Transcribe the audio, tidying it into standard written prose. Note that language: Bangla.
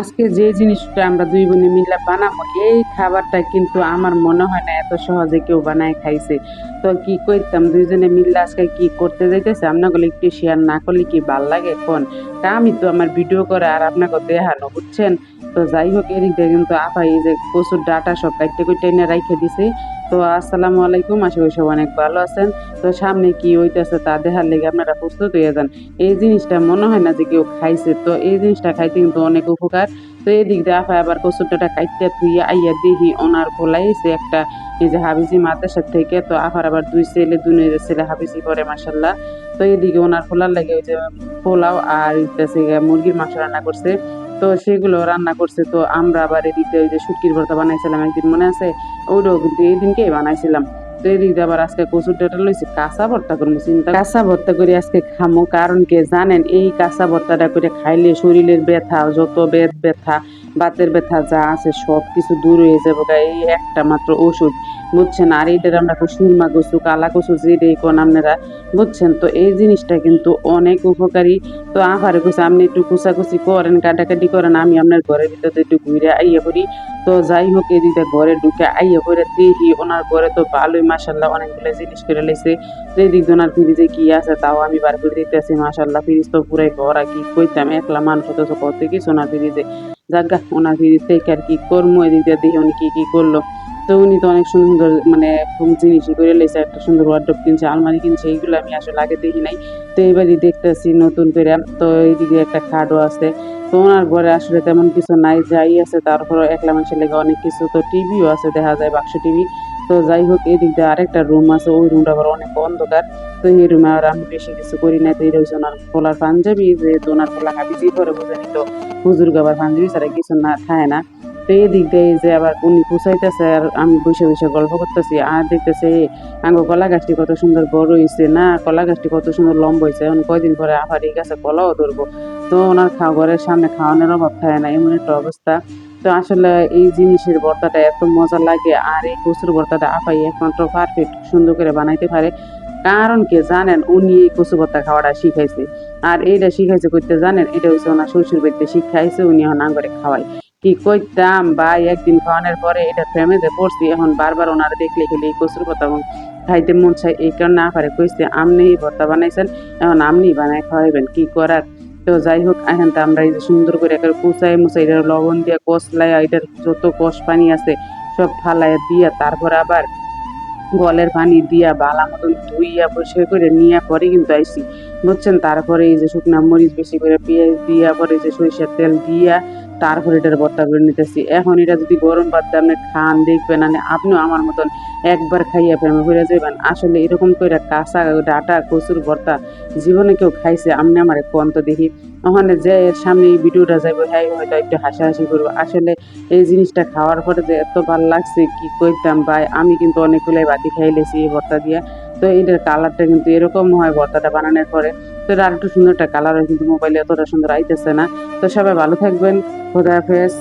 আজকে যে জিনিসটা আমরা দুই বোনে মিলে বানাবো এই খাবারটা কিন্তু আমার মনে হয় না এত সহজে কেউ বানায় খাইছে। তো কি কইতাম দুইজনে মিললে আজকে কি করতে যাইতেছে আপনাগুলো একটু শেয়ার না করলে কি ভাল লাগে কোন। তা আমি তো আমার ভিডিও করে আর আপনাকে দেখানো বুঝছেন। তো যাই হোক এদিক দিয়ে কিন্তু আপা এই যে কচুর ডাটা সব কাটতে কুইটে এনে রাইখে দিছে। তো আসসালামু আলাইকুম, আশা করি সব অনেক ভালো আছেন। তো সামনে কি হইতেছে তা দেখার লেগে আপনারা প্রস্তুত হয়ে যান। এই জিনিসটা মনে হয় না যে কেউ খাইছে, তো এই জিনিসটা খাইতে কিন্তু অনেক উপকার। তো এদিক দিয়ে আপা আবার কচুরটা কাইটটা থুইয়া আইয়া দেখি ওনার পোলাইছে একটা এই যে হাবিজি মাদ্রাসা থেকে। তো আবার আবার দুই ছেলে দুই ছেলে হাবিজি পড়ে মাসাল্লাহ। তো এদিকে ওনার পোলার লাগে ওই যে পোলাও আর হইতেছে মুরগির মাংস রান্না করছে। তো সেগুলো রান্না করছে। তো আমরা আবার এদিকে ওই যে শুটকির ভর্তা বানাইছিলাম একদিন, মনে আছে? ওইটাও কিন্তু এই দিনকেই বানাইছিলাম। তো এদিক দিয়ে আবার আজকে কচুর ডাঁটা লইছি কাঁচা ভর্তা করবো, চিন্তা কাঁচা ভর্তা করে আজকে খামো। কারণ কি জানেন, এই কাঁচা ভর্তাটা করে খাইলে শরীরের ব্যথা, যত ব্যথা, বাতের ব্যথা যা আছে সব কিছু দূর হয়ে যাবে গা। এই একটা মাত্র ওষুধ, বুঝছেন। আর এইটার আমরা সুরমা কচু, কালা কচু যেটাই কোন আপনারা, বুঝছেন। তো এই জিনিসটা কিন্তু অনেক উপকারী। তো আহারে কইছে আপনি একটু কুচাকুচি করেন, কাটাকাটি করেন, আমি আপনার ঘরের ভিতরে একটু ঘুরে আইয়া করি। তো যাই হোক এদিকে ঘরে ঢুকে আইয়া করে দেখি ওনার ঘরে তো ভালোই মাসাল্লাহ অনেকগুলো জিনিস করে লাইছে। তো এদিক ওনার ফ্রিজে কি আছে তাও আমি বার করে দিতেছি। মাসাল্লাহ ফ্রিজ তো পুরাই ভরা, কি কইতাম একলা মানুষ তো কত কিছু ওনার ফ্রিজে। যাক ওনার ফ্রিজ থেকে আর কি করবো। এদিক দিয়ে দেখি উনি কি কি করলো। তো উনি তো অনেক সুন্দর মানে জিনিসই করে লেছে, একটা সুন্দর ওয়ার্ডরোব কিনছে, আলমারি কিনছে, এইগুলো আমি আসলে আগে দেখি নাই। তো এবারই দেখতেছি নতুন করে। তো এইদিকে একটা খাটও আছে। তো ওনার ঘরে আসলে তেমন কিছু নাই, যাই আছে তারপর একলা মানুষের লেগে অনেক কিছু। তো টিভিও আছে, দেখা যায় বাক্স টিভি। তো যাই হোক এদিক দিয়ে আরেকটা রুম আছে, ওই রুমটা আবার অনেক অন্ধকার। তো এই রুমে আর আমি বেশি কিছু করি না। তো এটা হচ্ছে ওনার পোলার পাঞ্জাবি, যেহেতু ওনার পোলা হাবিজি করে বুঝেনি, তো হুজুর গাবার পাঞ্জাবি ছাড়া কিছু না খায় না। তো এই দিক দিয়ে এই যে আবার উনি গুছাইতেছে আর আমি বসে বসে গল্প করতেছি আর দেখতেছে আঙ্গ কলা গাছটি কত সুন্দর বড় হয়েছে না, কলা গাছটি কত সুন্দর লম্বা হয়েছে। এখন কয়দিন পরে আবার এই গাছে কলাও ধরবো। তো ওনার ঘরের সামনে খাওয়ানোর অভাব থাকে না, এমন একটা অবস্থা। তো আসলে এই জিনিসের ভর্তাটা এত মজা লাগে, আর এই কচুর ভর্তাটা আপাই একমাত্র পারফেক্ট সুন্দর করে বানাইতে পারে। কারণ কি জানেন, উনি এই কচু ভর্তা খাওয়াটা শিখাইছে। আর এইটা শিখাইছে করতে জানেন, এটা হচ্ছে ওনার শ্বশুর বাড়িতে শিখাইছে, উনি এখন আঙ্গরে খাওয়াই। কি কইতাম ভাই, একদিন খাওয়ানোর পরে এটা প্রেমেতে পড়ছি। এখন বারবার ওনারা দেখলে খেলে এই কচুর ভর্তা এবং খাইতে মন চাই। এই কারণে না পারে কইছে আপনি এই ভর্তা বানাইছেন, এখন আপনি বানায় খাওয়াইবেন, কি করার। তো যাই হোক এখন তো আমরা এই যে সুন্দর করে একটা কুচাই মুচাই এটা লবণ দিয়ে কষলাইয়া এটার যত কষ পানি আছে সব ফালাইয়া দিয়া তারপর আবার কলের পানি দিয়া বালা মতন ধুইয়া পরিষ্কার করে নিয়ে পরে কিন্তু আইসি, বুঝছেন। তারপরে এই যে শুকনা মরিচ বেশি করে পেঁয়াজ দিয়া পরে যে সরিষার তেল দিয়া তারপরে এটার ভর্তা করে নিতেছি। এখন এটা যদি গরম ভাত দিয়ে আপনি খান দেখবেন মানে আপনিও আমার মতন একবার খাইয়া প্রেমে ঘুরে যাবেন। আসলে এরকম করে কাঁচা ডাটা কচুর ভর্তা জীবনে কেউ খাইছে আপনি আমার কোন তো দেখি। ওখানে যে এর সামনে এই ভিডিওটা যাইবো হ্যাঁ হয়তো একটু হাসাহাসি করবো। আসলে এই জিনিসটা খাওয়ার পরে যে এত ভালো লাগছে কি কইতাম ভাই, আমি কিন্তু অনেকগুলাই বাতি খাই লেছি এই ভর্তা দিয়ে। তো এটার কালারটা কিন্তু এরকম হয় ভর্তাটা বানানোর পরে। তো এটা আর একটু সুন্দর একটা কালার হয়, কিন্তু মোবাইলে এতটা সুন্দর আইতেছে না। তো সবাই ভালো থাকবেন, খোদা হাফেজ।